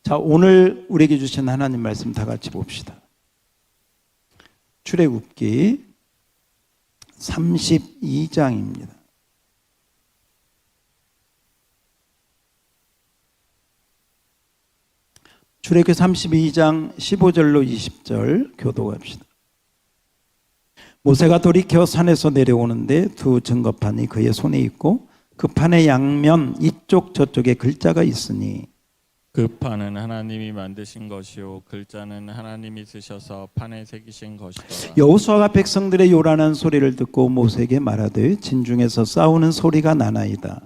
자, 오늘 우리에게 주신 하나님 말씀 다 같이 봅시다. 출애굽기 32장입니다. 출애굽기 32장 15절로 20절 교독합시다. 모세가 돌이켜 산에서 내려오는데 두 증거판이 그의 손에 있고 그 판의 양면 이쪽 저쪽에 글자가 있으니 그 판은 하나님이 만드신 것이요 글자는 하나님이 쓰셔서 판에 새기신 것이더라. 여호수아가 백성들의 요란한 소리를 듣고 모세에게 말하되 진중에서 싸우는 소리가 나나이다.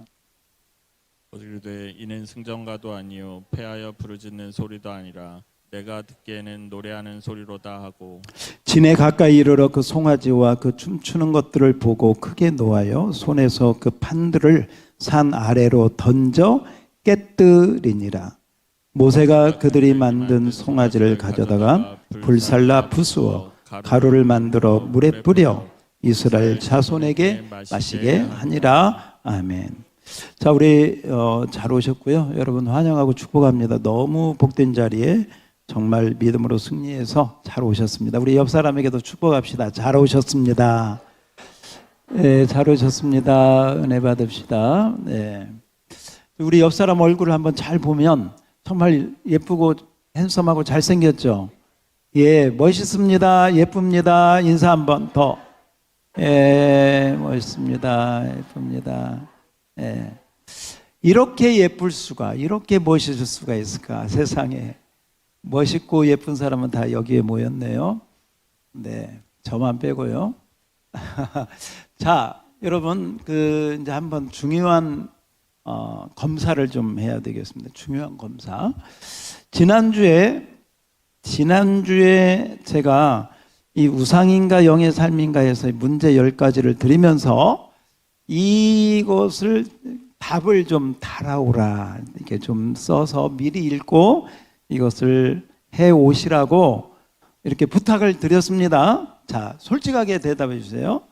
이르되 이는 승전가도 아니요 패하여 부르짖는 소리도 아니라 내가 듣기에는 노래하는 소리로다 하고 진에 가까이 이르러 그 송아지와 그 춤추는 것들을 보고 크게 노하여 손에서 그 판들을 산 아래로 던져 깨뜨리니라. 모세가 그들이 만든 송아지를 가져다가 불살라 부수어 가루를 만들어 물에 뿌려 이스라엘 자손에게 마시게 하니라. 아멘. 자, 우리 잘 오셨고요. 여러분 환영하고 축복합니다. 너무 복된 자리에 정말 믿음으로 승리해서 잘 오셨습니다. 우리 옆 사람에게도 축복합시다. 잘 오셨습니다. 네, 잘 오셨습니다. 은혜 받읍시다. 네. 우리 옆 사람 얼굴을 한번 잘 보면 정말 예쁘고 핸섬하고 잘생겼죠. 예, 멋있습니다. 예쁩니다. 인사 한번 더. 예, 멋있습니다. 예쁩니다. 예. 이렇게 예쁠 수가, 이렇게 멋있을 수가 있을까? 세상에 멋있고 예쁜 사람은 다 여기에 모였네요. 네, 저만 빼고요. 자, 여러분 이제 한번 중요한 검사를 좀 해야 되겠습니다. 중요한 검사. 지난주에 제가 이 우상인가 영의 삶인가 해서 문제 10가지를 드리면서 이것을 답을 좀 달아오라. 이렇게 좀 써서 미리 읽고 이것을 해 오시라고 이렇게 부탁을 드렸습니다. 자, 솔직하게 대답해 주세요.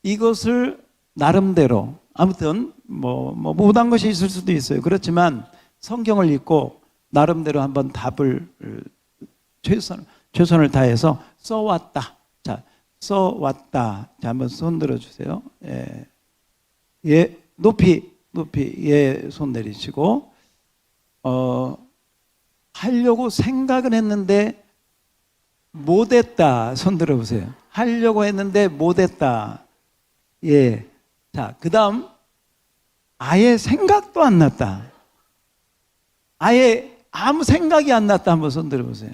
이것을 나름대로 아무튼 못한 것이 있을 수도 있어요. 그렇지만 성경을 읽고 나름대로 한번 답을 최선을 다해서 써왔다. 자, 써왔다. 자, 한번 손 들어주세요. 예, 예, 높이 예, 손 내리시고 하려고 생각은 했는데 못했다. 손 들어보세요. 하려고 했는데 못했다. 예. 자, 그 다음 아예 생각도 안 났다. 아예 아무 생각이 안 났다. 한번 손 들어보세요.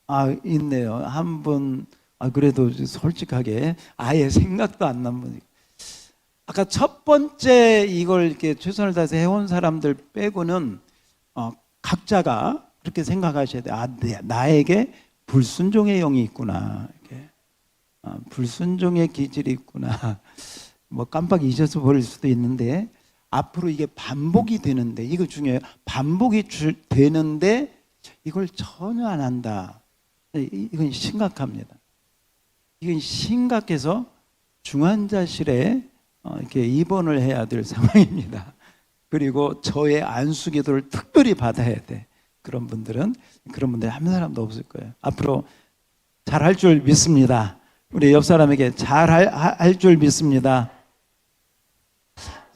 아, 있네요. 한 분, 그래도 솔직하게 아예 생각도 안 난 분이. 아까 첫 번째 이걸 이렇게 최선을 다해서 해온 사람들 빼고는 각자가 그렇게 생각하셔야 돼요. 아, 나에게 불순종의 영이 있구나. 이렇게. 불순종의 기질이 있구나. 깜빡 잊어서 버릴 수도 있는데 앞으로 이게 반복이 되는데 이거 중요해요. 반복이 되는데 이걸 전혀 안 한다. 이건 심각합니다. 이건 심각해서 중환자실에 이렇게 입원을 해야 될 상황입니다. 그리고 저의 안수기도를 특별히 받아야 돼. 그런 분들 한 사람도 없을 거예요. 앞으로 잘할 줄 믿습니다. 우리 옆 사람에게 잘할 줄 믿습니다.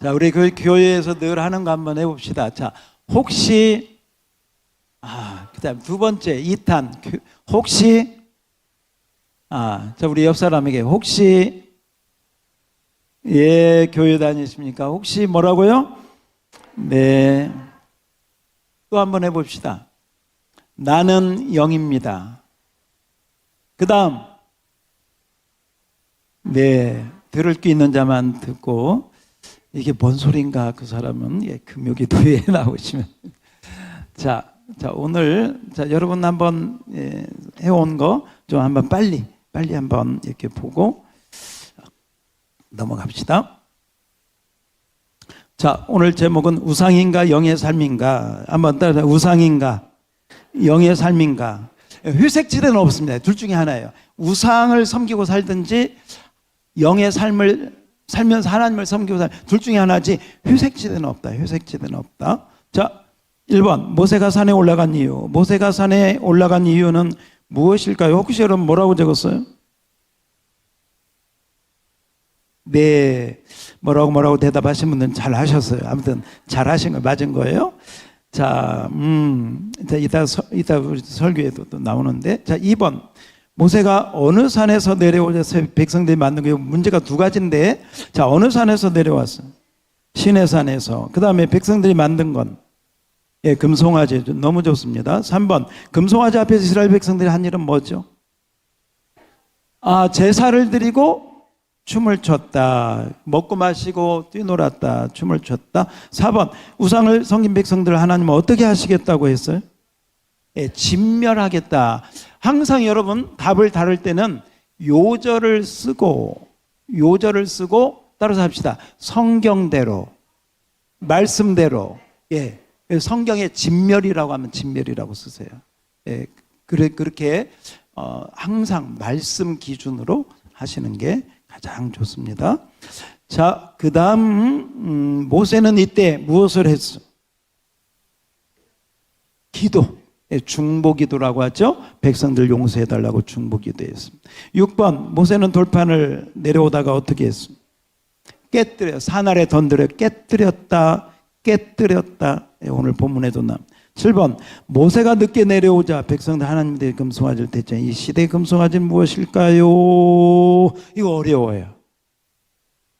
자, 우리 그 교회에서 늘 하는 거 한번 해봅시다. 자, 혹시 그다음 두 번째 2탄 혹시 자, 우리 옆 사람에게 혹시 예, 교회 다니십니까? 혹시 뭐라고요? 네. 또 한번 해봅시다. 나는 영입니다. 그 다음 네, 들을 게 있는 자만 듣고 이게 뭔 소린가 그 사람은 예, 금요기도에 나오시면 자, 오늘 여러분 한번 해온 거 좀 한번 빨리 한번 이렇게 보고 넘어갑시다. 자, 오늘 제목은 우상인가 영의 삶인가. 한번 따라서 우상인가 영의 삶인가. 회색지대는 없습니다. 둘 중에 하나예요. 우상을 섬기고 살든지 영의 삶을 살면서 하나님을 섬기고 둘 중에 하나지 회색지대는 없다. 회색지대는 없다. 자, 1번 모세가 산에 올라간 이유. 모세가 산에 올라간 이유는 무엇일까요? 혹시 여러분 뭐라고 적었어요? 네, 뭐라고 대답하신 분들은 잘 하셨어요. 아무튼 잘 하신 거 맞은 거예요. 자, 이따 우리 설교에도 또 나오는데, 자, 2번 모세가 어느 산에서 내려오자 백성들이 만든 거예요. 문제가 두 가지인데, 자, 어느 산에서 내려왔어요? 시내산에서. 그 다음에 백성들이 만든 건, 예, 금송아지. 너무 좋습니다. 3번 금송아지 앞에서 이스라엘 백성들이 한 일은 뭐죠? 제사를 드리고 춤을 췄다. 먹고 마시고 뛰놀았다. 춤을 췄다. 4번 우상을 섬긴 백성들을 하나님은 어떻게 하시겠다고 했어요? 예, 진멸하겠다. 항상 여러분 답을 다룰 때는 요절을 쓰고 따라서 합시다. 성경대로, 말씀대로. 예, 성경에 진멸이라고 하면 진멸이라고 쓰세요. 예, 그렇게 항상 말씀 기준으로 하시는 게 가장 좋습니다. 자, 그 다음 모세는 이때 무엇을 했어? 기도. 중보기도라고 하죠. 백성들 용서해달라고 중보기도했습니다. 6번 모세는 돌판을 내려오다가 어떻게 했습니까? 깨뜨려, 산 아래 던들어 깨뜨렸다. 오늘 본문에도 나옵니다. 7번 모세가 늦게 내려오자 백성들 하나님들이 금송아지를 대체 이 시대의 금송아지는 무엇일까요? 이거 어려워요.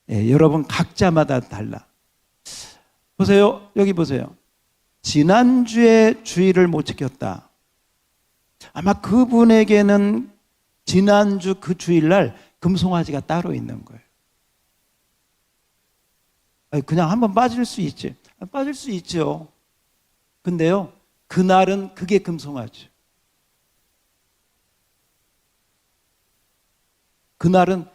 예, 여러분 각자마다 달라. 보세요. 여기 보세요. 지난주에 주일을 못 지켰다. 아마 그분에게는 지난주 그 주일날 금송아지가 따로 있는 거예요. 그냥 한번 빠질 수 있지. 빠질 수 있죠. 근데요, 그날은 그게 금송아지. 그날은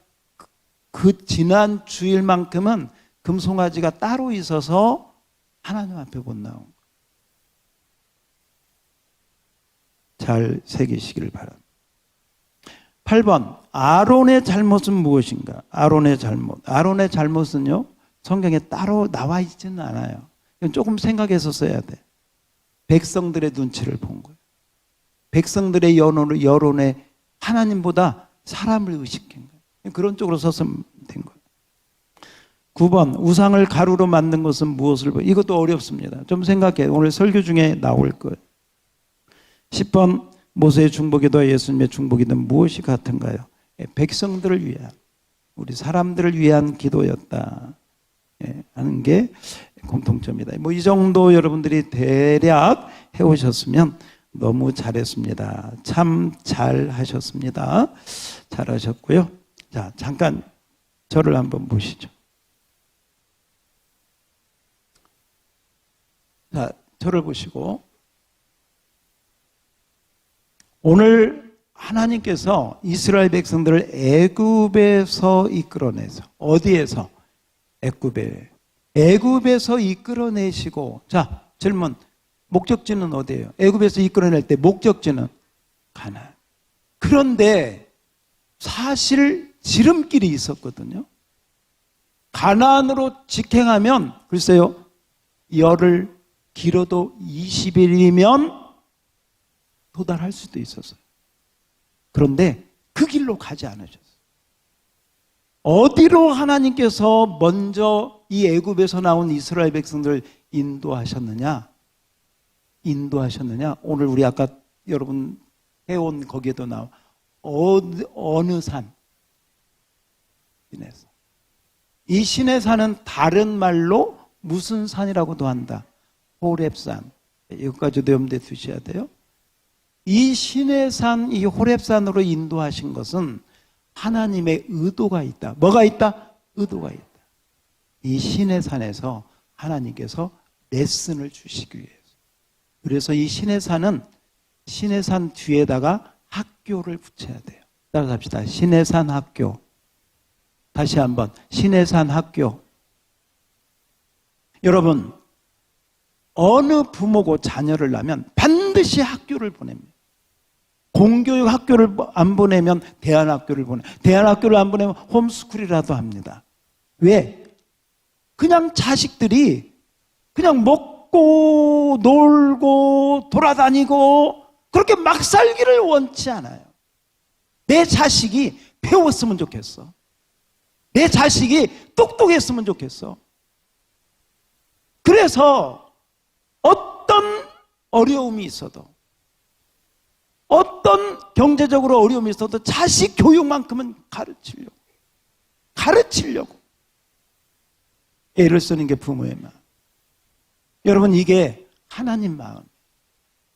그 지난 주일만큼은 금송아지가 따로 있어서 하나님 앞에 못 나온 거예요. 잘 새기시기를 바랍니다. 8번 아론의 잘못은 무엇인가? 아론의 잘못은요 성경에 따로 나와 있지는 않아요. 조금 생각해서 써야 돼. 백성들의 눈치를 본 거예요. 백성들의 여론에 하나님보다 사람을 의식한 거예요. 그런 쪽으로 썼으면 된 거예요. 9번 우상을 가루로 만든 것은 무엇을 보여? 이것도 어렵습니다. 좀 생각해. 오늘 설교 중에 나올 거예요. 10번 모세의 중보기도와 예수님의 중보기도는 무엇이 같은가요? 백성들을 위한, 우리 사람들을 위한 기도였다 하는 게 공통점이다. 이 정도 여러분들이 대략 해오셨으면 너무 잘했습니다. 참 잘하셨습니다. 잘하셨고요. 자, 잠깐 저를 한번 보시죠. 자, 저를 보시고 오늘 하나님께서 이스라엘 백성들을 애굽에서 이끌어내서 어디에서? 애굽에서 이끌어내시고 자 질문 목적지는 어디예요? 애굽에서 이끌어낼 때 목적지는 가나안. 그런데 사실 지름길이 있었거든요. 가나안으로 직행하면 글쎄요 열흘 길어도 20일이면 도달할 수도 있었어요. 그런데 그 길로 가지 않으셨어요. 어디로 하나님께서 먼저 이 애굽에서 나온 이스라엘 백성들을 인도하셨느냐? 오늘 우리 아까 여러분 해온 거기에도 나와. 어느 산? 시내산. 이 시내산은 다른 말로 무슨 산이라고도 한다. 호렙산. 여기까지도 염두에 두셔야 돼요. 이 시내산, 이 호렙산으로 인도하신 것은 하나님의 의도가 있다. 뭐가 있다? 의도가 있다. 이 시내산에서 하나님께서 레슨을 주시기 위해서. 그래서 이 시내산은 시내산 뒤에다가 학교를 붙여야 돼요. 따라서 합시다. 시내산 학교. 다시 한번 시내산 학교. 여러분 어느 부모고 자녀를 낳으면 반드시 학교를 보냅니다. 공교육 학교를 안 보내면 대안학교를 보내. 대안학교를 안 보내면 홈스쿨이라도 합니다. 왜? 그냥 자식들이 그냥 먹고 먹고 놀고 돌아다니고 그렇게 막 살기를 원치 않아요. 내 자식이 배웠으면 좋겠어. 내 자식이 똑똑했으면 좋겠어. 그래서 어떤 어려움이 있어도, 어떤 경제적으로 어려움이 있어도 자식 교육만큼은 가르치려고 애를 쓰는 게 부모의 마음. 여러분, 이게 하나님 마음.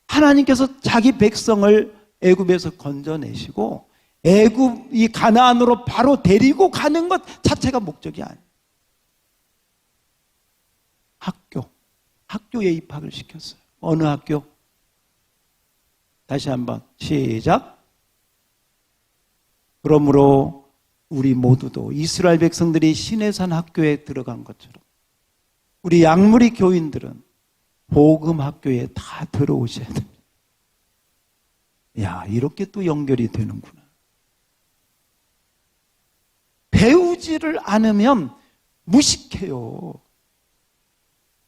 하나님께서 자기 백성을 애굽에서 건져내시고 애굽 이 가나안으로 바로 데리고 가는 것 자체가 목적이 아니에요. 학교에 입학을 시켰어요. 어느 학교? 다시 한번 시작. 그러므로 우리 모두도 이스라엘 백성들이 시내산 학교에 들어간 것처럼 우리 양무리 교인들은 복음 학교에 다 들어오셔야 됩니다. 야, 이렇게 또 연결이 되는구나. 배우지를 않으면 무식해요.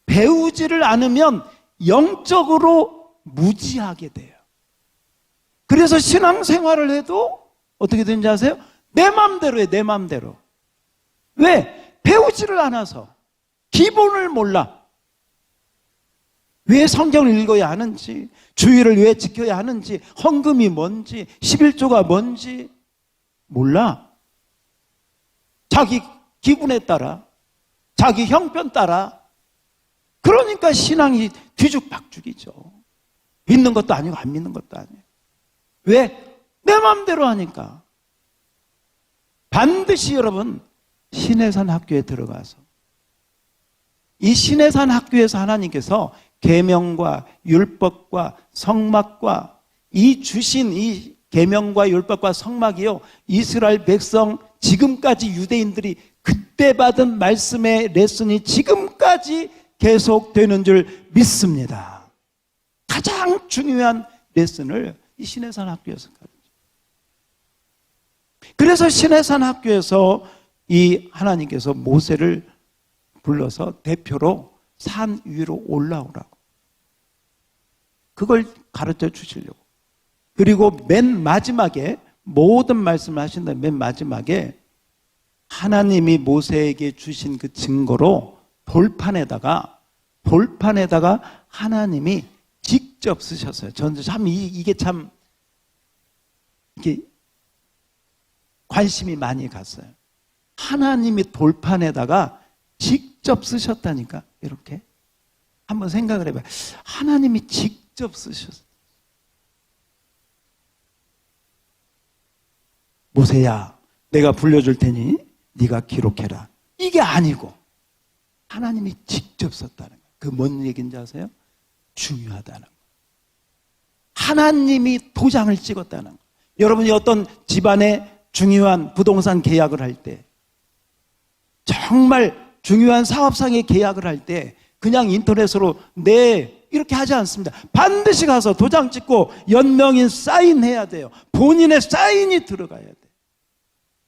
배우지를 않으면 영적으로 무지하게 돼요. 그래서 신앙생활을 해도 어떻게 되는지 아세요? 내 맘대로 해, 내 맘대로. 왜? 배우지를 않아서. 기본을 몰라. 왜 성경을 읽어야 하는지, 주의를 왜 지켜야 하는지, 헌금이 뭔지, 11조가 뭔지 몰라. 자기 기분에 따라, 자기 형편 따라. 그러니까 신앙이 뒤죽박죽이죠. 믿는 것도 아니고 안 믿는 것도 아니에요. 왜? 내 마음대로 하니까. 반드시 여러분 시내산 학교에 들어가서 이 시내산 학교에서 하나님께서 계명과 율법과 성막과 이 주신 이 계명과 율법과 성막이요, 이스라엘 백성 지금까지 유대인들이 그때 받은 말씀의 레슨이 지금까지 계속되는 줄 믿습니다. 가장 중요한 레슨을 이 시내산 학교에서 가르쳐요. 그래서 시내산 학교에서 이 하나님께서 모세를 불러서 대표로 산 위로 올라오라고 그걸 가르쳐 주시려고. 그리고 맨 마지막에 모든 말씀을 하신 다음에 맨 마지막에 하나님이 모세에게 주신 그 증거로 돌판에다가 하나님이 직접 쓰셨어요. 저는 참 이게 참 이게 관심이 많이 갔어요. 하나님이 돌판에다가 직접 쓰셨다니까. 이렇게 한번 생각을 해봐요. 하나님이 직접 쓰셨어요. 모세야, 내가 불려줄 테니 네가 기록해라. 이게 아니고 하나님이 직접 썼다는 거예요. 그 뭔 얘기인지 아세요? 중요하다는 거예요. 하나님이 도장을 찍었다는 거예요. 여러분이 어떤 집안에 중요한 부동산 계약을 할 때, 정말 중요한 사업상의 계약을 할 때 그냥 인터넷으로 네 이렇게 하지 않습니다. 반드시 가서 도장 찍고 연명인 사인해야 돼요. 본인의 사인이 들어가야 돼요.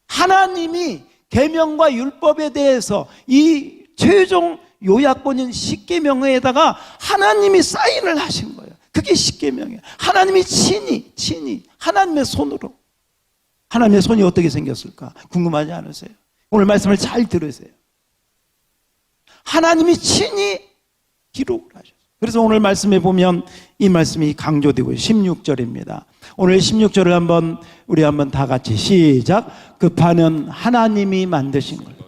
하나님이 계명과 율법에 대해서 이 최종 요약본인 십계명에다가 하나님이 사인을 하신 거예요. 그게 십계명이에요. 하나님이 친히 하나님의 손으로. 하나님의 손이 어떻게 생겼을까? 궁금하지 않으세요? 오늘 말씀을 잘 들으세요. 하나님이 친히 기록을 하셨어요. 그래서 오늘 말씀에 보면 이 말씀이 강조되고 16절입니다. 오늘 16절을 우리 한번 다 같이 시작. 그 판은 하나님이 만드신 거예요.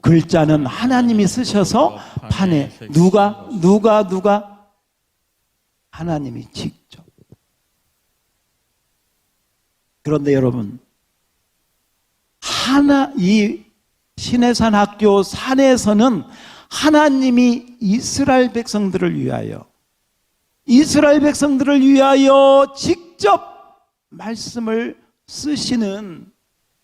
글자는 하나님이 쓰셔서 판에 누가 하나님이 직접. 그런데 여러분, 이 시내산 학교 산에서는 하나님이 이스라엘 백성들을 위하여 직접 말씀을 쓰시는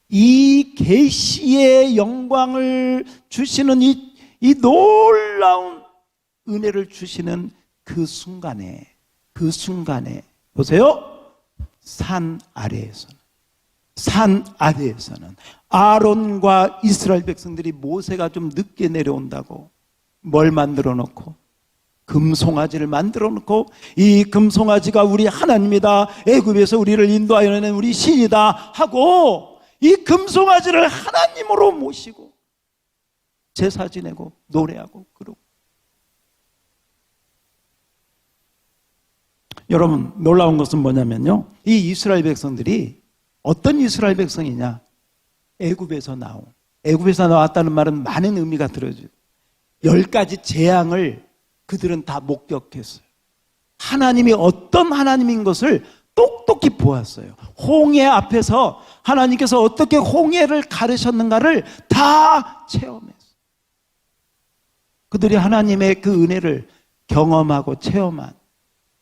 이 계시의 영광을 주시는 이 놀라운 은혜를 주시는 그 순간에 보세요. 산 아래에서는 아론과 이스라엘 백성들이 모세가 좀 늦게 내려온다고 뭘 만들어 놓고 금송아지를 만들어 놓고 이 금송아지가 우리 하나님이다, 애굽에서 우리를 인도하여낸 우리 신이다 하고 이 금송아지를 하나님으로 모시고 제사 지내고 노래하고 그러고. 여러분, 놀라운 것은 뭐냐면요, 이 이스라엘 백성들이 어떤 이스라엘 백성이냐, 애굽에서 나왔다는 말은 많은 의미가 들어져요. 10가지 재앙을 그들은 다 목격했어요. 하나님이 어떤 하나님인 것을 똑똑히 보았어요. 홍해 앞에서 하나님께서 어떻게 홍해를 가르셨는가를 다 체험했어요. 그들이 하나님의 그 은혜를 경험하고 체험한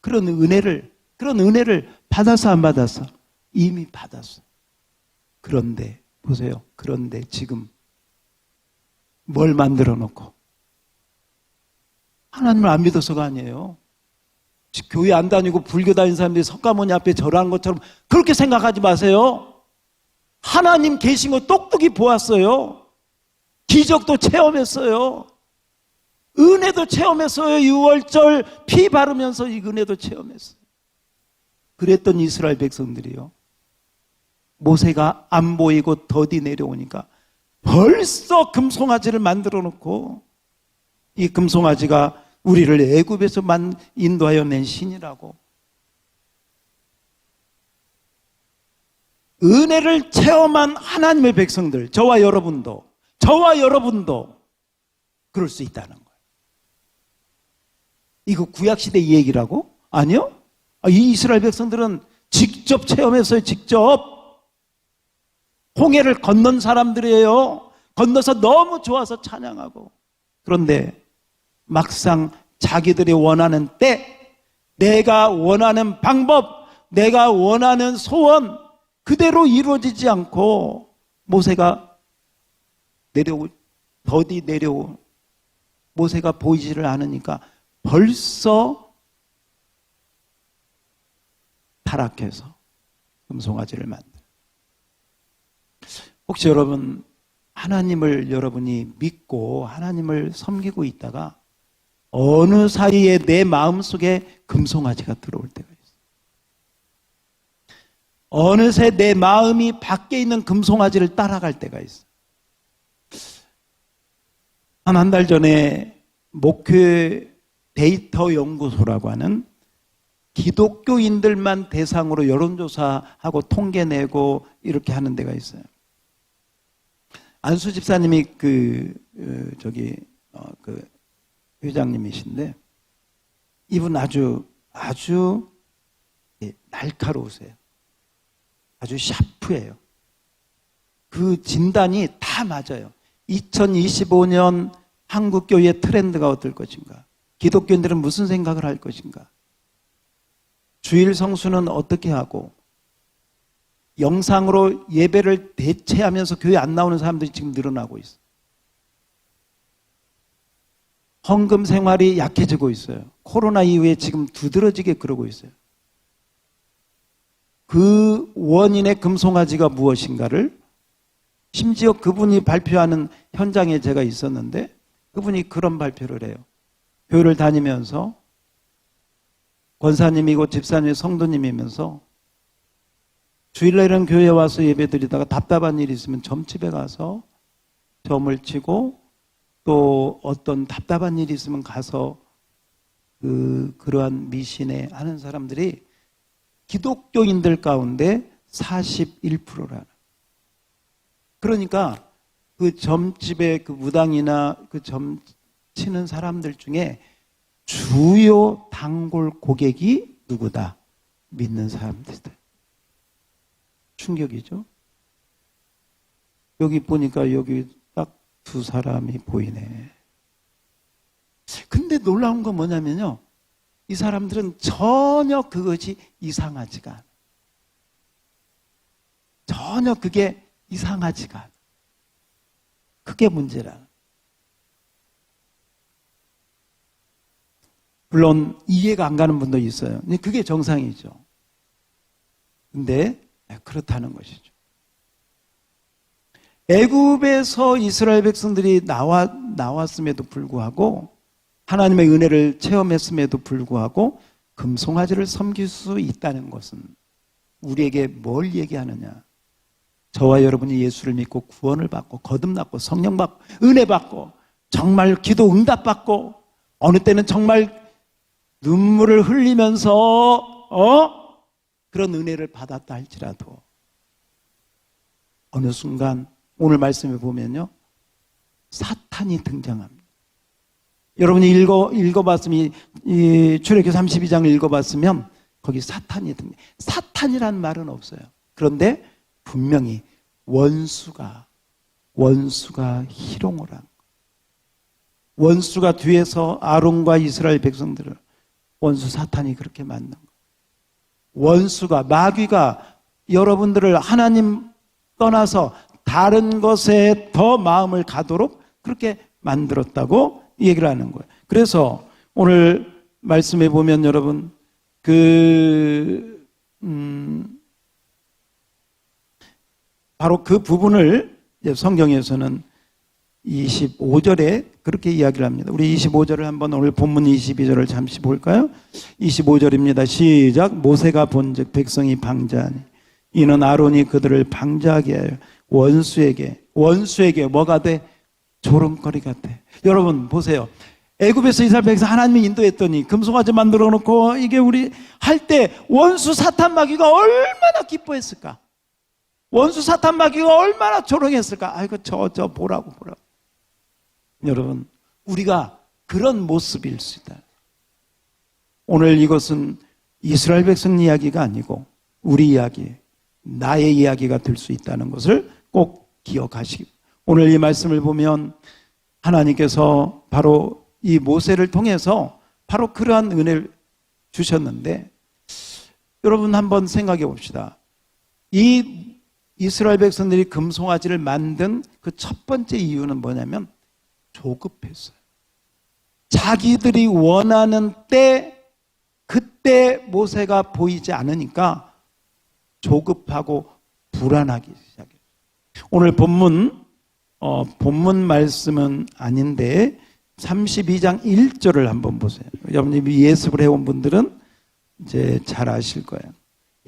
그런 은혜를 받아서 안 받아서? 이미 받았어. 그런데 보세요. 그런데 지금 뭘 만들어 놓고? 하나님을 안 믿어서가 아니에요. 교회 안 다니고 불교 다니는 사람들이 석가모니 앞에 절하는 것처럼 그렇게 생각하지 마세요. 하나님 계신 거 똑똑히 보았어요. 기적도 체험했어요. 은혜도 체험했어요. 6월절 피 바르면서 이 은혜도 체험했어요. 그랬던 이스라엘 백성들이요, 모세가 안 보이고 더디 내려오니까 벌써 금송아지를 만들어 놓고, 이 금송아지가 우리를 애굽에서 인도하여 낸 신이라고. 은혜를 체험한 하나님의 백성들, 저와 여러분도 그럴 수 있다는 거예요. 이거 구약시대 이 얘기라고? 아니요. 이 이스라엘 백성들은 직접 체험했어요. 직접. 홍해를 건넌 사람들이에요. 건너서 너무 좋아서 찬양하고. 그런데 막상 자기들이 원하는 때, 내가 원하는 방법, 내가 원하는 소원 그대로 이루어지지 않고, 모세가 더디 내려오, 모세가 보이지를 않으니까 벌써 타락해서 금송아지를 만들어요. 혹시 여러분, 하나님을 여러분이 믿고 하나님을 섬기고 있다가 어느 사이에 내 마음속에 금송아지가 들어올 때가 있어요. 어느새 내 마음이 밖에 있는 금송아지를 따라갈 때가 있어요. 한 달 전에 목회 데이터 연구소라고 하는 기독교인들만 대상으로 여론조사하고 통계 내고 이렇게 하는 데가 있어요. 안수 집사님이 그 회장님이신데, 이분 아주 날카로우세요. 아주 샤프해요. 그 진단이 다 맞아요. 2025년 한국교회의 트렌드가 어떨 것인가? 기독교인들은 무슨 생각을 할 것인가? 주일 성수는 어떻게 하고, 영상으로 예배를 대체하면서 교회 안 나오는 사람들이 지금 늘어나고 있어요. 헌금 생활이 약해지고 있어요. 코로나 이후에 지금 두드러지게 그러고 있어요. 그 원인의 금송아지가 무엇인가를, 심지어 그분이 발표하는 현장에 제가 있었는데 그분이 그런 발표를 해요. 교회를 다니면서 권사님이고 집사님이 성도님이면서 주일날은 교회에 와서 예배드리다가 답답한 일이 있으면 점집에 가서 점을 치고, 또 어떤 답답한 일이 있으면 가서 그러한 미신에 하는 사람들이 기독교인들 가운데 41%라는. 그러니까 그 점집의 그 무당이나 그 점 치는 사람들 중에 주요 단골 고객이 누구다? 믿는 사람들이다. 충격이죠? 여기 보니까 여기 딱 두 사람이 보이네. 근데 놀라운 건 뭐냐면요, 이 사람들은 전혀 그것이 이상하지가 않아. 전혀 그게 이상하지가 않아. 그게 문제라. 물론 이해가 안 가는 분도 있어요. 그게 정상이죠. 근데 그렇다는 것이죠. 애굽에서 이스라엘 백성들이 나왔음에도 불구하고 하나님의 은혜를 체험했음에도 불구하고 금송아지를 섬길 수 있다는 것은 우리에게 뭘 얘기하느냐? 저와 여러분이 예수를 믿고 구원을 받고 거듭났고 성령 받고 은혜 받고 정말 기도 응답 받고 어느 때는 정말 눈물을 흘리면서 그런 은혜를 받았다 할지라도 어느 순간 오늘 말씀에 보면요, 사탄이 등장합니다. 여러분이 읽어봤으면 이 출애굽기 32장을 읽어봤으면 거기 사탄이 등장. 사탄이라는 말은 없어요. 그런데 분명히 원수가 희롱을 한, 원수가 뒤에서 아론과 이스라엘 백성들을 원수 사탄이 그렇게 만든 거예요. 원수가, 마귀가 여러분들을 하나님 떠나서 다른 것에 더 마음을 가도록 그렇게 만들었다고 얘기를 하는 거예요. 그래서 오늘 말씀에 보면 여러분 바로 그 부분을 성경에서는 25절에 그렇게 이야기를 합니다. 우리 25절을 한번 오늘 본문 22절을 잠시 볼까요? 25절입니다. 시작. 모세가 본즉 백성이 방자하니 이는 아론이 그들을 방자하게 하여 원수에게 뭐가 돼? 조롱거리가 돼. 여러분 보세요. 애굽에서 이스라엘 백성 하나님이 인도했더니 금송아지 만들어 놓고 이게 우리 할 때 원수 사탄 마귀가 얼마나 기뻐했을까? 원수 사탄 마귀가 얼마나 조롱했을까? 아이고 저 보라고. 여러분 우리가 그런 모습일 수 있다. 오늘 이것은 이스라엘 백성 이야기가 아니고 우리 이야기, 나의 이야기가 될 수 있다는 것을 꼭 기억하시기. 오늘 이 말씀을 보면 하나님께서 바로 이 모세를 통해서 바로 그러한 은혜를 주셨는데 여러분 한번 생각해 봅시다. 이 이스라엘 백성들이 금송아지를 만든 그 첫 번째 이유는 뭐냐면 조급했어요. 자기들이 원하는 그때 모세가 보이지 않으니까 조급하고 불안하기 시작해요. 오늘 본문 말씀은 아닌데 32장 1절을 한번 보세요. 여러분이 예습을 해온 분들은 이제 잘 아실 거예요.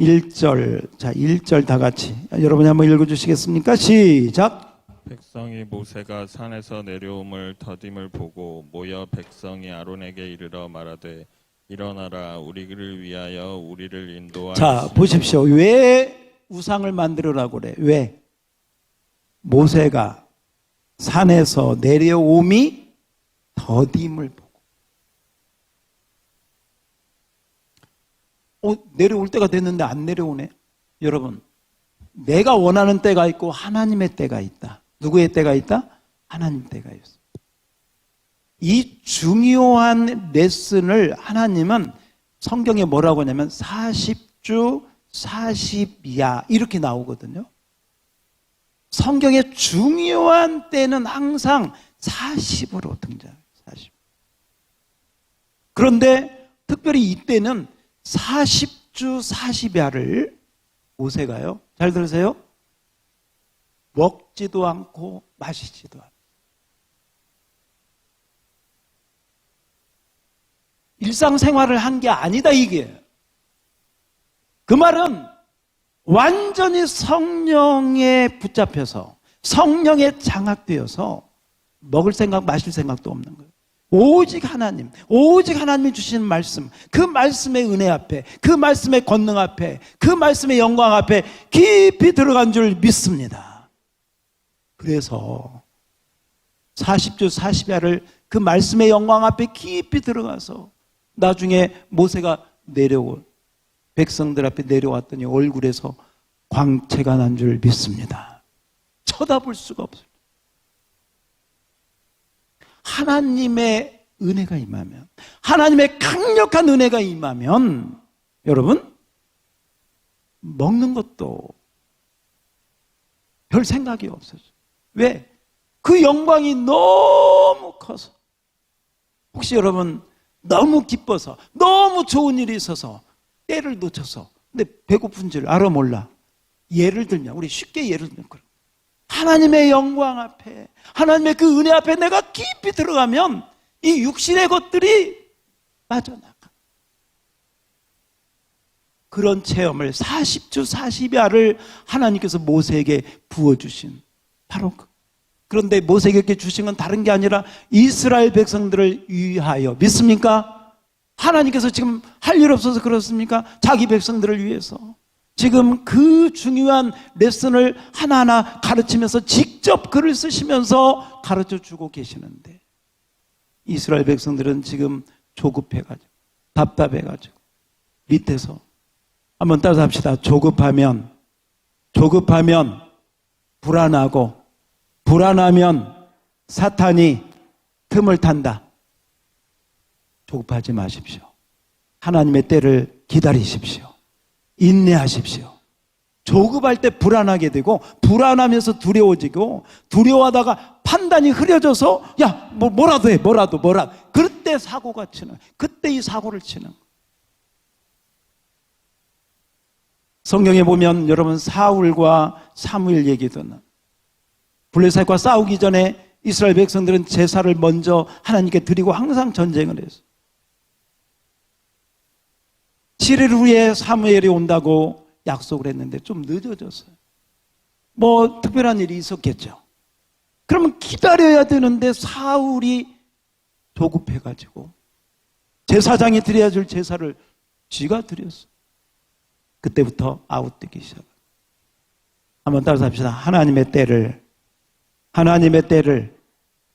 1절, 자 1절 다 같이 여러분이 한번 읽어주시겠습니까? 시작. 백성이 모세가 산에서 내려옴을 더딤을 보고 모여 백성이 아론에게 이르러 말하되 일어나라 우리를 위하여 우리를 인도하라. 자 보십시오. 왜 우상을 만들으라고 그래? 왜? 모세가 산에서 내려옴이 더딤을 보고 내려올 때가 됐는데 안 내려오네. 여러분 내가 원하는 때가 있고 하나님의 때가 있다. 누구의 때가 있다? 하나님 때가 있어. 이 중요한 레슨을 하나님은 성경에 뭐라고 하냐면 40주 40야 이렇게 나오거든요. 성경의 중요한 때는 항상 40으로 등장해요. 40. 그런데 특별히 이때는 40주 40야를 모세가요. 잘 들으세요. 먹지도 않고 마시지도 않고 일상생활을 한 게 아니다 이게. 그 말은 완전히 성령에 붙잡혀서 성령에 장악되어서 먹을 생각 마실 생각도 없는 거예요. 오직 하나님이 주시는 말씀, 그 말씀의 은혜 앞에, 그 말씀의 권능 앞에, 그 말씀의 영광 앞에 깊이 들어간 줄 믿습니다. 그래서 40주 40야를 그 말씀의 영광 앞에 깊이 들어가서 나중에 모세가 백성들 앞에 내려왔더니 얼굴에서 광채가 난 줄 믿습니다. 쳐다볼 수가 없어요. 하나님의 은혜가 임하면, 하나님의 강력한 은혜가 임하면 여러분 먹는 것도 별 생각이 없어져. 왜? 그 영광이 너무 커서. 혹시 여러분 너무 기뻐서 너무 좋은 일이 있어서 때를 놓쳐서 근데 배고픈 줄 알아 몰라. 예를 들면 우리 쉽게 예를 들면 하나님의 영광 앞에, 하나님의 그 은혜 앞에 내가 깊이 들어가면 이 육신의 것들이 빠져나가. 그런 체험을 40주 40야를 하나님께서 모세에게 부어주신 바로 그런데 모세에게 주신 건 다른 게 아니라 이스라엘 백성들을 위하여. 믿습니까? 하나님께서 지금 할 일 없어서 그렇습니까? 자기 백성들을 위해서 지금 그 중요한 레슨을 하나하나 가르치면서 직접 글을 쓰시면서 가르쳐주고 계시는데 이스라엘 백성들은 지금 조급해가지고 답답해가지고 밑에서 한번 따라서 합시다. 조급하면 불안하고 불안하면 사탄이 틈을 탄다. 조급하지 마십시오. 하나님의 때를 기다리십시오. 인내하십시오. 조급할 때 불안하게 되고 불안하면서 두려워지고 두려워하다가 판단이 흐려져서 야 뭐라도 해 뭐라도 그때 사고가 치는 그때 이 사고를 치는 성경에 보면 여러분 사울과 사무엘 얘기도 나 블레셋과 싸우기 전에 이스라엘 백성들은 제사를 먼저 하나님께 드리고 항상 전쟁을 했어. 7일 후에 사무엘이 온다고 약속을 했는데 좀 늦어졌어요. 뭐 특별한 일이 있었겠죠. 그러면 기다려야 되는데 사울이 조급해가지고 제사장이 드려야 줄 제사를 쥐가 드렸어. 그때부터 아웃되기 시작합니다. 한번 따라서 합시다. 하나님의 때를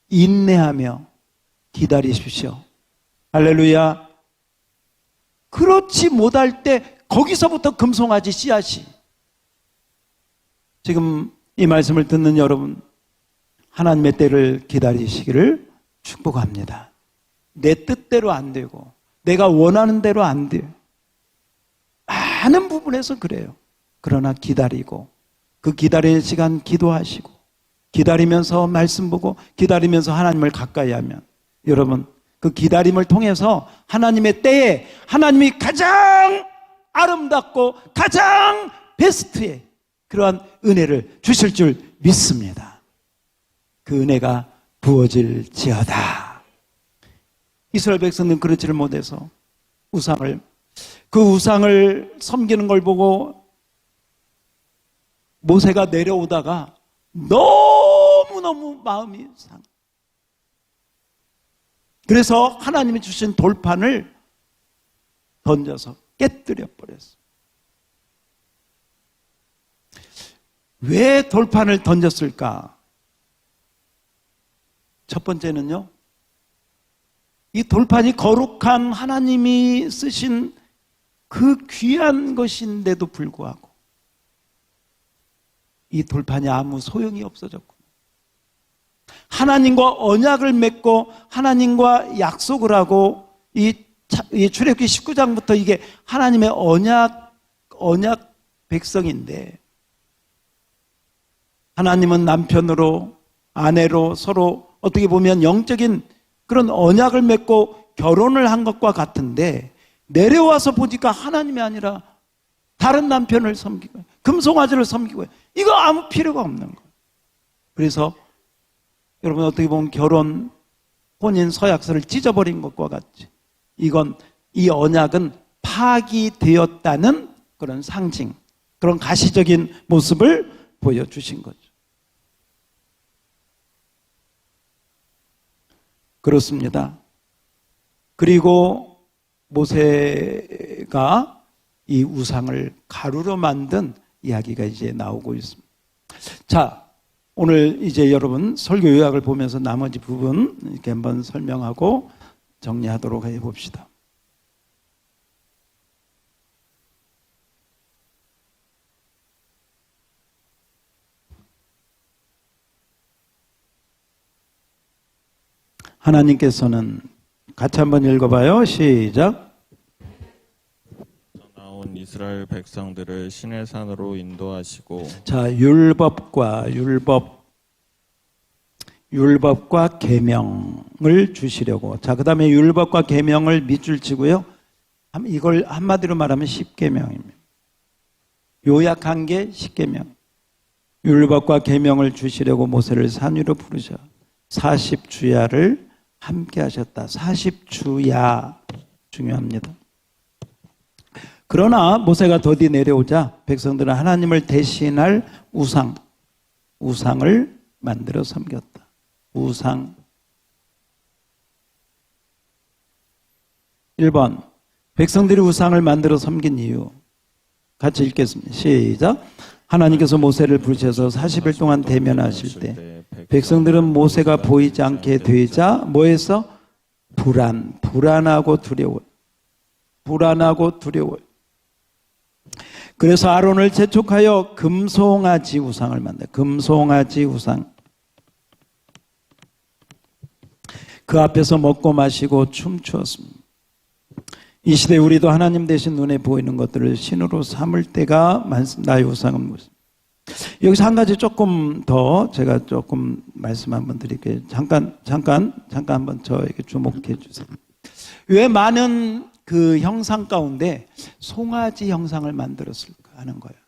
인내하며 기다리십시오. 할렐루야. 그렇지 못할 때 거기서부터 금송아지 씨앗이. 지금 이 말씀을 듣는 여러분, 하나님의 때를 기다리시기를 축복합니다. 내 뜻대로 안 되고 내가 원하는 대로 안 돼요. 많은 부분에서 그래요. 그러나 기다리고 그 기다리는 시간 기도하시고 기다리면서 말씀 보고 기다리면서 하나님을 가까이 하면 여러분 그 기다림을 통해서 하나님의 때에 하나님이 가장 아름답고 가장 베스트의 그러한 은혜를 주실 줄 믿습니다. 그 은혜가 부어질지어다. 이스라엘 백성은 그렇지를 못해서 그 우상을 섬기는 걸 보고 모세가 내려오다가 너무너무 마음이 상해. 그래서 하나님이 주신 돌판을 던져서 깨뜨려 버렸어요. 왜 돌판을 던졌을까? 첫 번째는요, 이 돌판이 거룩한 하나님이 쓰신 그 귀한 것인데도 불구하고 이 돌판이 아무 소용이 없어졌고 하나님과 언약을 맺고 하나님과 약속을 하고 이 출애굽기 19장부터 이게 하나님의 언약 백성인데 하나님은 남편으로 아내로 서로 어떻게 보면 영적인 그런 언약을 맺고 결혼을 한 것과 같은데 내려와서 보니까 하나님이 아니라 다른 남편을 섬기고 금송아지를 섬기고 이거 아무 필요가 없는 거예요. 그래서 여러분 어떻게 보면 결혼 혼인 서약서를 찢어버린 것과 같지. 이 언약은 파기되었다는 그런 상징, 그런 가시적인 모습을 보여주신 거죠. 그렇습니다. 그리고 모세가 이 우상을 가루로 만든 이야기가 이제 나오고 있습니다. 자, 오늘 이제 여러분 설교 요약을 보면서 나머지 부분 이렇게 한번 설명하고 정리하도록 해봅시다. 하나님께서는 같이 한번 읽어봐요. 시작. 나온 이스라엘 백성들을 신의 산으로 인도하시고 자, 율법과 계명을 주시려고. 자, 그다음에 율법과 계명을 밑줄 치고요. 이걸 한마디로 말하면 십계명입니다. 요약한 게 십계명. 율법과 계명을 주시려고 모세를 산 위로 부르셔 40주야를 함께 하셨다. 40주야 중요합니다. 그러나 모세가 더디 내려오자 백성들은 하나님을 대신할 우상을 만들어 섬겼다. 우상. 1번 백성들이 우상을 만들어 섬긴 이유. 같이 읽겠습니다. 시작. 하나님께서 모세를 부르셔서 40일 동안 대면하실 때 백성들은 모세가 보이지 않게 되자 뭐해서? 불안하고 두려워. 그래서 아론을 재촉하여 금송아지 우상을 만든다. 금송아지 우상. 그 앞에서 먹고 마시고 춤추었습니다. 이 시대에 우리도 하나님 대신 눈에 보이는 것들을 신으로 삼을 때가 많습니다. 나의 우상은 무엇입니까? 여기서 한 가지 조금 더 제가 조금 말씀 한번 드릴게요. 잠깐 한번 저에게 주목해 주세요. 왜 많은 그 형상 가운데 송아지 형상을 만들었을까 하는 거예요.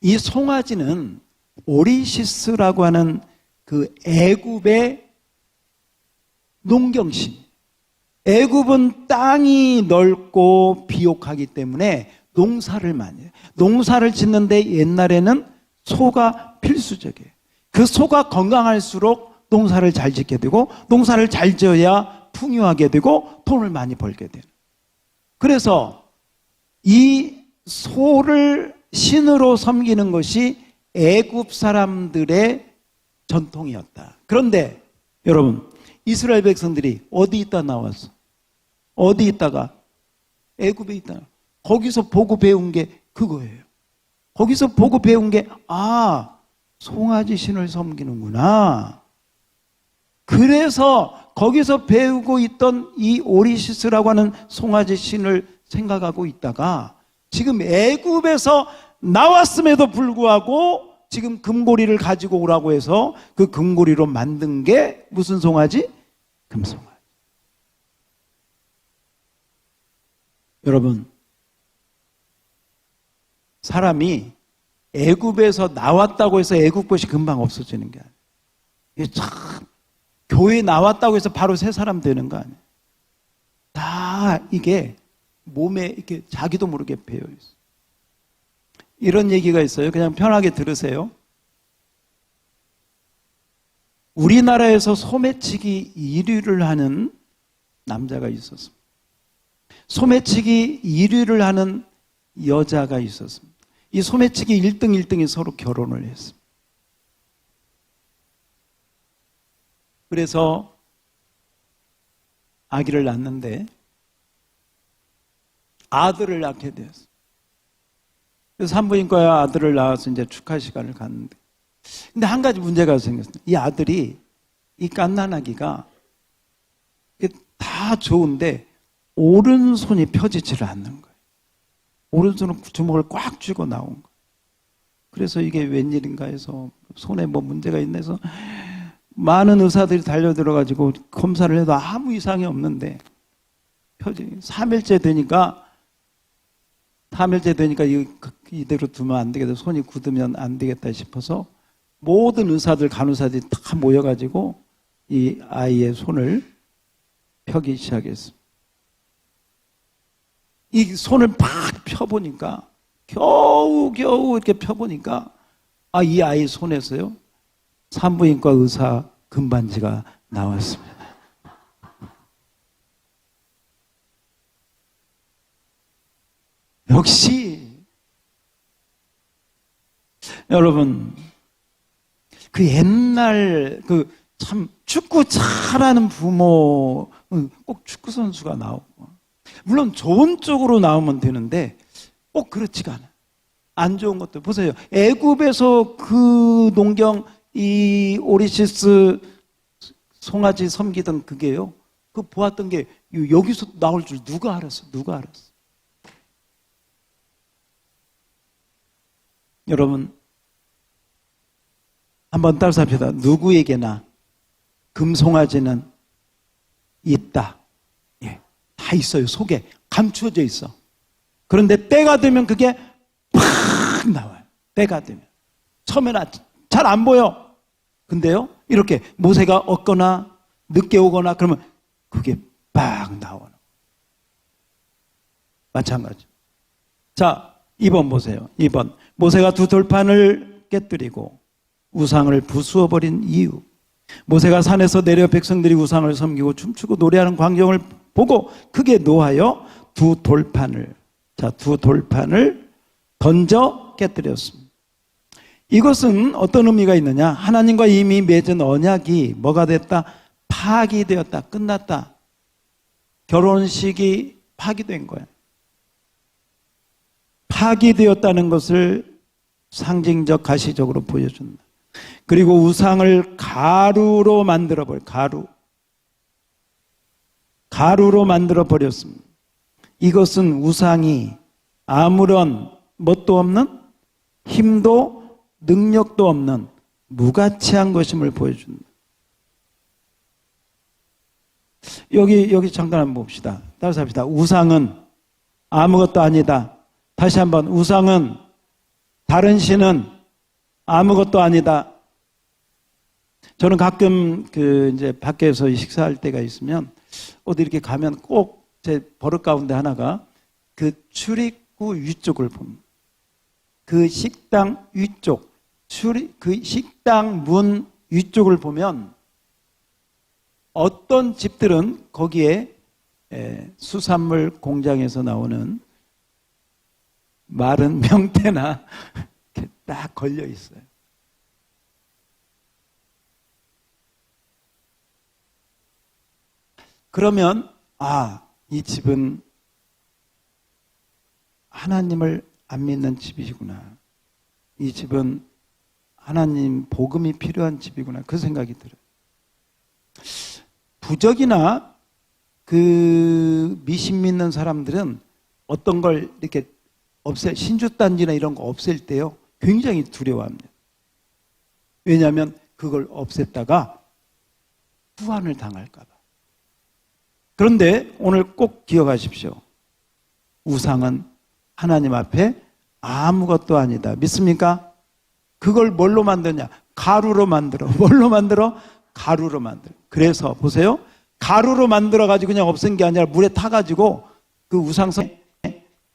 이 송아지는 오리시스라고 하는 그 애굽의 농경신. 애굽은 땅이 넓고 비옥하기 때문에 농사를 많이 해요. 농사를 짓는데 옛날에는 소가 필수적이에요. 그 소가 건강할수록 농사를 잘 짓게 되고 농사를 잘 지어야 풍요하게 되고 돈을 많이 벌게 돼요. 그래서 이 소를 신으로 섬기는 것이 애굽 사람들의 전통이었다. 그런데 여러분, 이스라엘 백성들이 어디 있다 나왔어? 어디 있다가? 애굽에 있다. 거기서 보고 배운 게 그거예요. 거기서 보고 배운 게 송아지 신을 섬기는구나. 그래서 거기서 배우고 있던 이 오리시스라고 하는 송아지 신을 생각하고 있다가 지금 애굽에서 나왔음에도 불구하고 지금 금고리를 가지고 오라고 해서 그 금고리로 만든 게 무슨 송아지? 금송아지. 여러분, 사람이 애굽에서 나왔다고 해서 애굽 것이 금방 없어지는 게 아니에요. 이게 참 교회에 나왔다고 해서 바로 새 사람 되는 거 아니에요. 다 이게 몸에 이렇게 자기도 모르게 배어 있어요. 이런 얘기가 있어요. 그냥 편하게 들으세요. 우리나라에서 소매치기 1위를 하는 남자가 있었습니다. 소매치기 1위를 하는 여자가 있었습니다. 이 소매치기 1등이 서로 결혼을 했습니다. 그래서 아기를 낳는데 아들을 낳게 되었어요. 그래서 산부인과에 아들을 낳아서 이제 축하 시간을 갖는데, 근데 한 가지 문제가 생겼어요. 이 아들이, 이 갓난아기가 다 좋은데 오른손이 펴지지를 않는 거예요. 오른손은 주먹을 꽉 쥐고 나온 거예요. 그래서 이게 웬일인가 해서 손에 뭐 문제가 있나 해서 많은 의사들이 달려들어가지고 검사를 해도 아무 이상이 없는데 3일째 되니까 이대로 두면 안 되겠다. 손이 굳으면 안 되겠다 싶어서 모든 의사들, 간호사들이 다 모여가지고 이 아이의 손을 펴기 시작했습니다. 이 손을 팍 펴보니까 겨우 이렇게 펴보니까 이 아이 손에서요 산부인과 의사 금반지가 나왔습니다. 역시 여러분, 그 옛날 그 참 축구 잘하는 부모, 꼭 축구 선수가 나오고, 물론 좋은 쪽으로 나오면 되는데 꼭 그렇지가 않아요. 안 좋은 것도 보세요. 애굽에서 그 농경 이 오리시스 송아지 섬기던 그게요. 그 보았던 게 여기서 나올 줄 누가 알았어? 여러분, 한번 따라삽시다. 누구에게나 금송아지는 있다. 예, 다 있어요. 속에 감추어져 있어. 그런데 때가 되면 그게 팍 나와요. 때가 되면. 처음에는 잘 안 보여. 근데요, 이렇게 모세가 얻거나 늦게 오거나 그러면 그게 빡 나오는. 마찬가지. 자, 2번 보세요. 2번. 모세가 두 돌판을 깨뜨리고 우상을 부수어버린 이유. 모세가 산에서 내려 백성들이 우상을 섬기고 춤추고 노래하는 광경을 보고 크게 노하여 두 돌판을 던져 깨뜨렸습니다. 이것은 어떤 의미가 있느냐? 하나님과 이미 맺은 언약이 뭐가 됐다? 파기되었다. 끝났다. 결혼식이 파기된 거야. 파기되었다는 것을 상징적 가시적으로 보여준다. 그리고 우상을 가루로 만들어 버렸습니다. 이것은 우상이 아무런 뭣도 없는, 힘도 능력도 없는 무가치한 것임을 보여준다. 여기 잠깐 한번 봅시다. 따라서 합시다. 우상은 아무것도 아니다. 다시 한번. 우상은, 다른 아무것도 아니다. 저는 가끔 이제 밖에서 식사할 때가 있으면 어디 이렇게 가면 꼭 제 버릇 가운데 하나가 그 출입구 위쪽을 봅니다. 그 식당 위쪽, 그 식당 문 위쪽을 보면 어떤 집들은 거기에 수산물 공장에서 나오는 마른 명태나 이렇게 딱 걸려 있어요. 그러면 이 집은 하나님을 안 믿는 집이구나. 이 집은 하나님 복음이 필요한 집이구나. 그 생각이 들어요. 부적이나 그 미신 믿는 사람들은 어떤 걸 이렇게 신주단지나 이런 거 없앨 때요, 굉장히 두려워합니다. 왜냐하면 그걸 없앴다가 후환을 당할까 봐. 그런데 오늘 꼭 기억하십시오. 우상은 하나님 앞에 아무것도 아니다. 믿습니까? 그걸 뭘로 만드냐? 가루로 만들어. 뭘로 만들어? 가루로 만들어. 그래서 보세요. 가루로 만들어가지고 그냥 없앤 게 아니라 물에 타가지고 그 우상성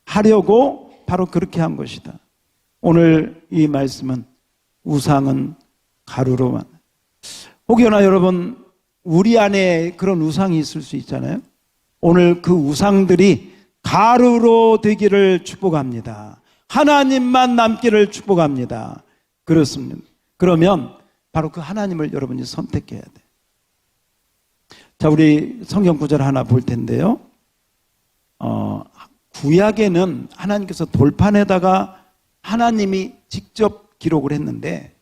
하려고 바로 그렇게 한 것이다. 오늘 이 말씀은 우상은 가루로 만들어. 혹여나 여러분, 우리 안에 그런 우상이 있을 수 있잖아요. 오늘 그 우상들이 가루로 되기를 축복합니다. 하나님만 남기를 축복합니다. 그렇습니다. 그러면 바로 그 하나님을 여러분이 선택해야 돼. 자, 우리 성경 구절 하나 볼 텐데요. 구약에는 하나님께서 돌판에다가 하나님이 직접 기록을 했는데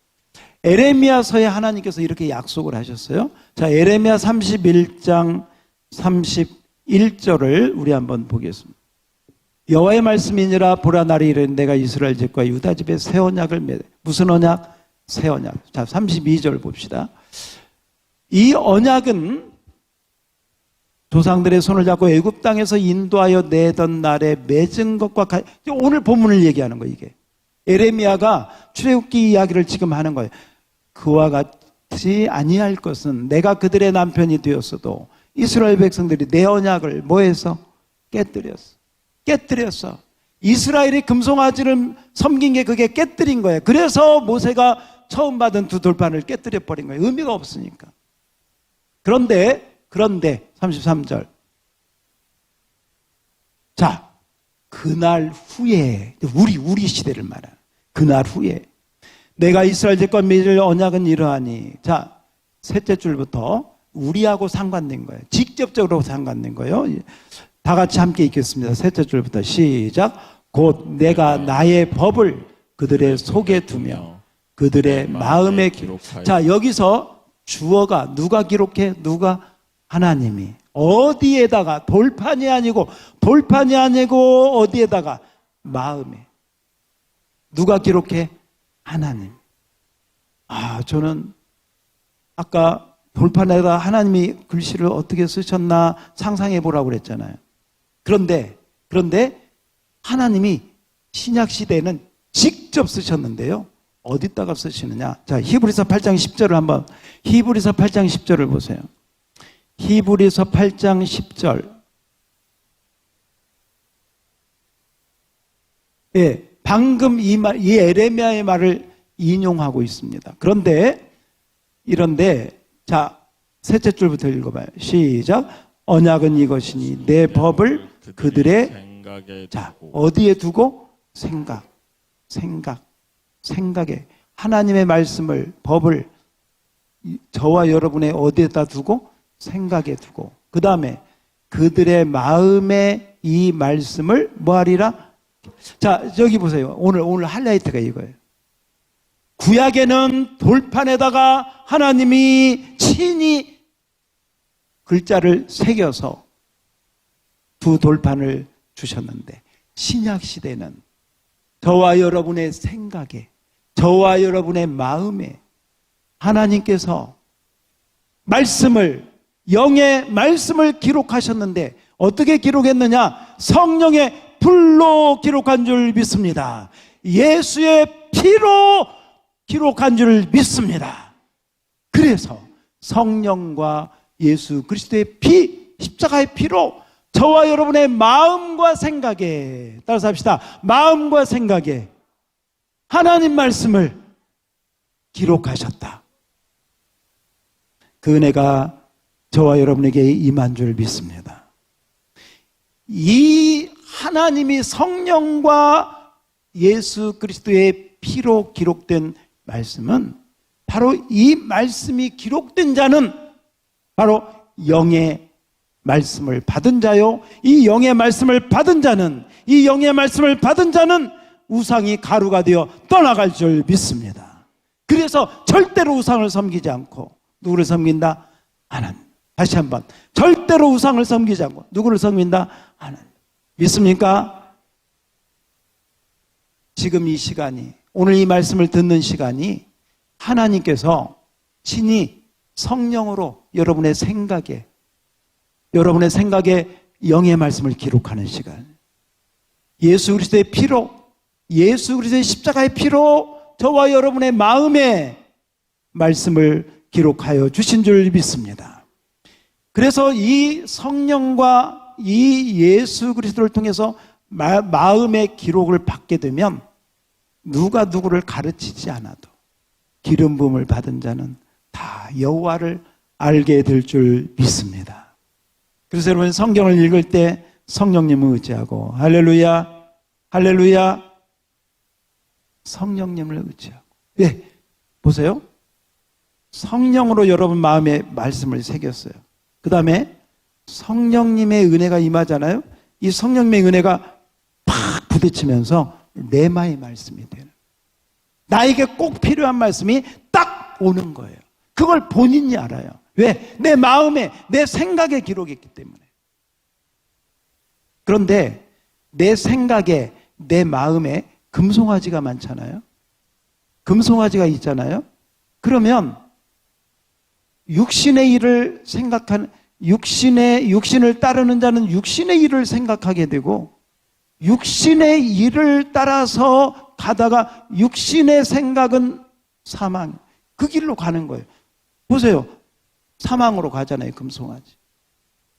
에레미야서에 하나님께서 이렇게 약속을 하셨어요. 자, 에레미야 31장 31절을 우리 한번 보겠습니다. 여호와의 말씀이니라. 보라, 날이 이르니 내가 이스라엘 집과 유다 집에 새 언약을 맺어. 무슨 언약? 새 언약. 자, 32절 봅시다. 이 언약은 조상들의 손을 잡고 애굽 땅에서 인도하여 내던 날에 맺은 것과 오늘 본문을 얘기하는 거예요. 이게 에레미야가 출애굽기 이야기를 지금 하는 거예요. 그와 같이 아니할 것은 내가 그들의 남편이 되었어도 이스라엘 백성들이 내 언약을 뭐해서? 깨뜨렸어. 이스라엘이 금송아지를 섬긴 게 그게 깨뜨린 거예요. 그래서 모세가 처음 받은 두 돌판을 깨뜨려 버린 거예요. 의미가 없으니까. 그런데 33절. 자, 그날 후에, 우리 시대를 말하는 그날 후에 내가 이스라엘 집과 맺을 언약은 이러하니. 자, 셋째 줄부터 우리하고 상관된 거예요. 직접적으로 상관된 거예요. 다 같이 함께 읽겠습니다. 셋째 줄부터 시작. 곧 내가 나의 법을 그들의 속에 두며 그들의 마음에 기록하여. 자, 여기서 주어가 누가 기록해? 누가? 하나님이. 어디에다가? 돌판이 아니고 어디에다가? 마음에. 누가 기록해? 하나님. 저는 아까 돌판에다 하나님이 글씨를 어떻게 쓰셨나 상상해 보라고 그랬잖아요. 그런데 하나님이 신약 시대에는 직접 쓰셨는데요. 어디다가 쓰시느냐? 자, 히브리서 8장 10절을 한번, 히브리서 8장 10절을 보세요. 히브리서 8장 10절. 예, 방금 이 에레미야의 말을 인용하고 있습니다. 그런데 자, 셋째 줄부터 읽어봐요. 시작. 언약은 이것이니 내 법을 그들의 생각에 자, 두고. 어디에 두고? 생각에. 하나님의 말씀을, 법을 저와 여러분의 어디에다 두고? 생각에 두고. 그 다음에 그들의 마음에 이 말씀을 뭐하리라? 자, 저기 보세요. 오늘 하이라이트가 이거예요. 구약에는 돌판에다가 하나님이 친히 글자를 새겨서 두 돌판을 주셨는데, 신약 시대는 저와 여러분의 생각에, 저와 여러분의 마음에 하나님께서 영의 말씀을 기록하셨는데, 어떻게 기록했느냐? 성령의 불로 기록한 줄 믿습니다. 예수의 피로 기록한 줄 믿습니다. 그래서 성령과 예수 그리스도의 피, 십자가의 피로 저와 여러분의 마음과 생각에, 따라서 합시다. 마음과 생각에 하나님 말씀을 기록하셨다. 그 은혜가 저와 여러분에게 임한 줄 믿습니다. 이 하나님이 성령과 예수 그리스도의 피로 기록된 말씀은, 바로 이 말씀이 기록된 자는 바로 영의 말씀을 받은 자요, 이 영의 말씀을 받은 자는, 우상이 가루가 되어 떠나갈 줄 믿습니다. 그래서 절대로 우상을 섬기지 않고 누구를 섬긴다? 하나님. 다시 한번, 절대로 우상을 섬기지 않고 누구를 섬긴다? 하나님. 믿습니까? 지금 이 시간이, 오늘 이 말씀을 듣는 시간이 하나님께서 친히 성령으로 여러분의 생각에 영의 말씀을 기록하는 시간, 예수 그리스도의 피로, 예수 그리스도의 십자가의 피로 저와 여러분의 마음에 말씀을 기록하여 주신 줄 믿습니다. 그래서 이 성령과 이 예수 그리스도를 통해서 마음의 기록을 받게 되면 누가 누구를 가르치지 않아도 기름 부음을 받은 자는 다 여호와를 알게 될 줄 믿습니다. 그래서 여러분, 성경을 읽을 때 성령님을 의지하고, 할렐루야, 할렐루야, 성령님을 의지하고. 예, 보세요. 성령으로 여러분 마음에 말씀을 새겼어요. 그 다음에 성령님의 은혜가 임하잖아요. 이 성령님의 은혜가 팍 부딪히면서 레마의 말씀이 되는, 나에게 꼭 필요한 말씀이 딱 오는 거예요. 그걸 본인이 알아요. 왜? 내 마음에, 내 생각에 기록했기 때문에. 그런데 내 생각에, 내 마음에 금송아지가 많잖아요. 금송아지가 있잖아요. 그러면 육신의 일을 생각하는, 육신을 따르는 자는 육신의 일을 생각하게 되고, 육신의 일을 따라서 가다가 육신의 생각은 사망, 그 길로 가는 거예요. 보세요. 사망으로 가잖아요, 금송아지.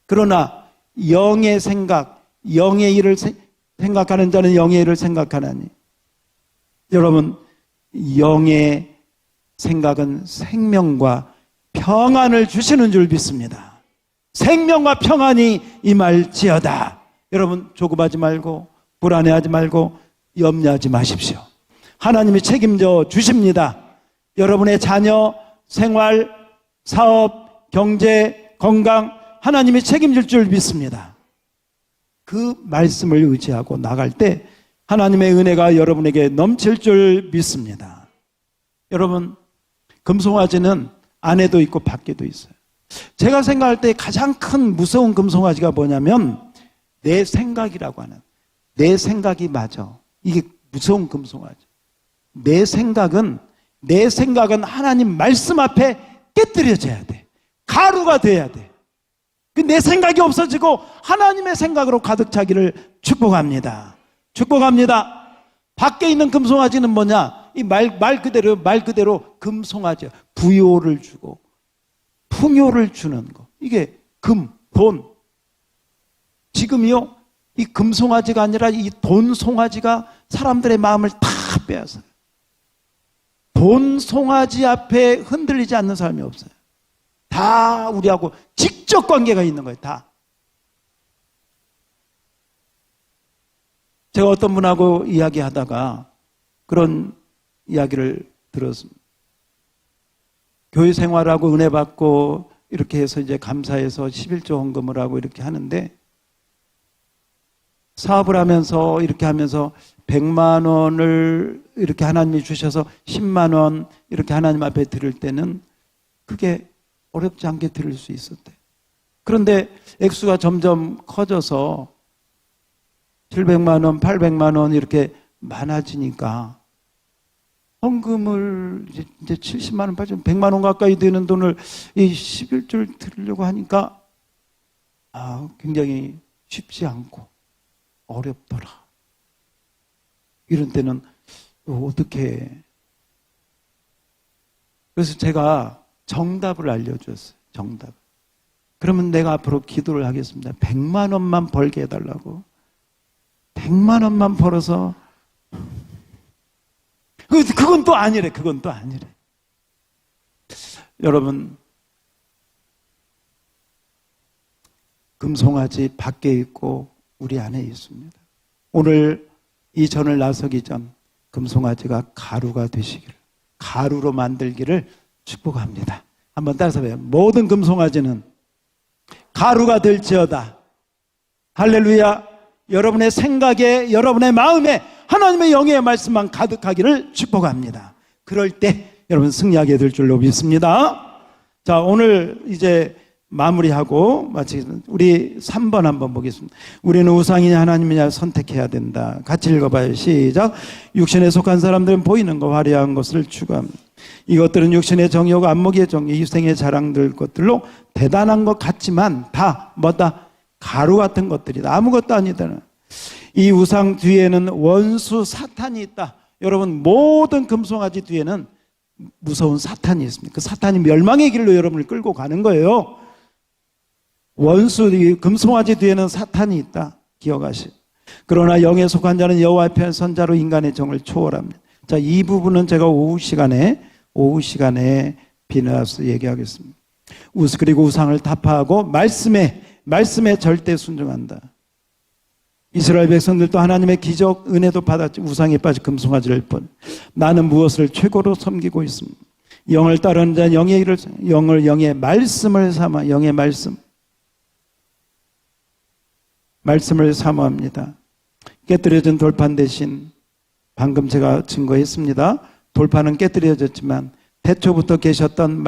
그러나 영의 생각, 영의 일을 생각하는 자는 영의 일을 생각하나니, 여러분, 영의 생각은 생명과 평안을 주시는 줄 믿습니다. 생명과 평안이 임할지어다. 여러분, 조급하지 말고 불안해하지 말고 염려하지 마십시오. 하나님이 책임져 주십니다. 여러분의 자녀, 생활, 사업, 경제, 건강, 하나님이 책임질 줄 믿습니다. 그 말씀을 의지하고 나갈 때 하나님의 은혜가 여러분에게 넘칠 줄 믿습니다. 여러분, 금송아지는 안에도 있고 밖에도 있어요. 제가 생각할 때 가장 큰 무서운 금송아지가 뭐냐면 내 생각이라고 하는, 내 생각이 맞아. 이게 무서운 금송아지. 내 생각은 하나님 말씀 앞에 깨뜨려져야 돼. 가루가 돼야 돼. 내 생각이 없어지고 하나님의 생각으로 가득 차기를 축복합니다. 축복합니다. 밖에 있는 금송아지는 뭐냐? 이 말 그대로 금송아지. 부요를 주고 풍요를 주는 거. 이게 금, 돈. 지금요, 이 금송아지가 아니라 이 돈 송아지가 사람들의 마음을 다 빼앗아요. 돈 송아지 앞에 흔들리지 않는 사람이 없어요. 다 우리하고 직접 관계가 있는 거예요. 다. 제가 어떤 분하고 이야기하다가 그런 이야기를 들었습니다. 교회 생활하고 은혜 받고 이렇게 해서 이제 감사해서 11조 헌금을 하고 이렇게 하는데, 사업을 하면서 이렇게 하면서 100만 원을 이렇게 하나님이 주셔서 10만 원 이렇게 하나님 앞에 드릴 때는 그게 어렵지 않게 드릴 수 있었대. 그런데 액수가 점점 커져서 700만 원, 800만 원 이렇게 많아지니까 헌금을 이제 70만 원, 80만 원, 100만 원 가까이 되는 돈을 이 11조를 드리려고 하니까 굉장히 쉽지 않고 어렵더라. 이런 때는 어떻게 해? 그래서 제가 정답을 알려줬어요. 정답. 그러면 내가 앞으로 기도를 하겠습니다. 100만 원만 벌게 해달라고. 100만 원만 벌어서 그건 또 아니래. 그건 또 아니래. 여러분, 금송아지 밖에 있고 우리 안에 있습니다. 오늘 이 전을 나서기 전 금송아지가 가루가 되시기를, 가루로 만들기를 축복합니다. 한번 따라서 해요. 모든 금송아지는 가루가 될지어다. 할렐루야. 여러분의 생각에, 여러분의 마음에 하나님의 영의 말씀만 가득하기를 축복합니다. 그럴 때 여러분 승리하게 될 줄로 믿습니다. 자, 오늘 이제 마무리하고 마치겠습니다. 우리 3번 한번 보겠습니다. 우리는 우상이냐 하나님이냐 선택해야 된다. 같이 읽어봐요. 시작. 육신에 속한 사람들은 보이는 것, 화려한 것을 추구합니다. 이것들은 육신의 정욕, 안목의 정욕, 이생의 자랑들 것들로 대단한 것 같지만 다 뭐다? 가루 같은 것들이다. 아무것도 아니다. 이 우상 뒤에는 원수 사탄이 있다. 여러분, 모든 금송아지 뒤에는 무서운 사탄이 있습니다. 그 사탄이 멸망의 길로 여러분을 끌고 가는 거예요. 원수, 금송아지 뒤에는 사탄이 있다. 기억하시오. 그러나 영에 속한 자는 여호와 앞에 선자로 인간의 정을 초월합니다. 자, 이 부분은 제가 오후 시간에 비나와서 얘기하겠습니다. 그리고 우상을 타파하고 말씀에 절대 순종한다. 이스라엘 백성들도 하나님의 기적 은혜도 받았지 우상에 빠져 금송아지를 뿐 나는 무엇을 최고로 섬기고 있습니다. 영을 따르는 자는 영의 일을, 영의 말씀을 삼아, 영의 말씀을 사모합니다. 깨뜨려진 돌판 대신 방금 제가 증거했습니다. 돌판은 깨뜨려졌지만 태초부터 계셨던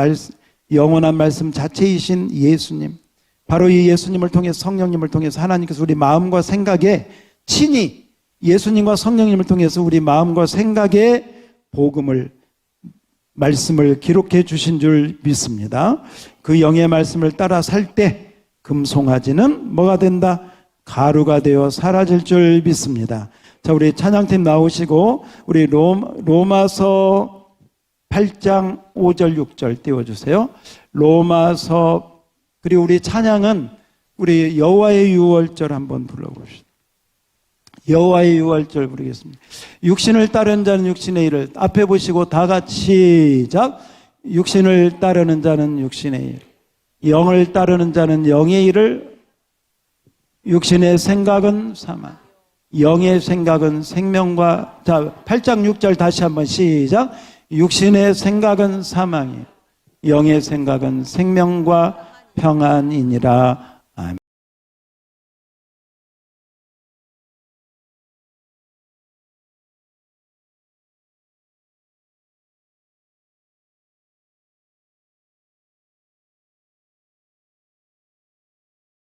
영원한 말씀 자체이신 예수님, 바로 이 예수님을 통해 성령님을 통해서 하나님께서 우리 마음과 생각에 친히 예수님과 성령님을 통해서 우리 마음과 생각에 말씀을 기록해 주신 줄 믿습니다. 그 영의 말씀을 따라 살 때 금송아지는 뭐가 된다? 가루가 되어 사라질 줄 믿습니다. 자, 우리 찬양팀 나오시고 우리 로마서 8장 5절 6절 띄워주세요. 로마서, 그리고 우리 찬양은 우리 여호와의 유월절 한번 불러봅시다. 여호와의 유월절 부르겠습니다. 육신을 따르는 자는 육신의 일을, 앞에 보시고 다 같이 시작. 육신을 따르는 자는 육신의 일, 영을 따르는 자는 영의 일을. 육신의 생각은 사망, 영의 생각은 생명과, 자, 8장 6절 다시 한번 시작. 육신의 생각은 사망이에요, 영의 생각은 생명과 평안이니라.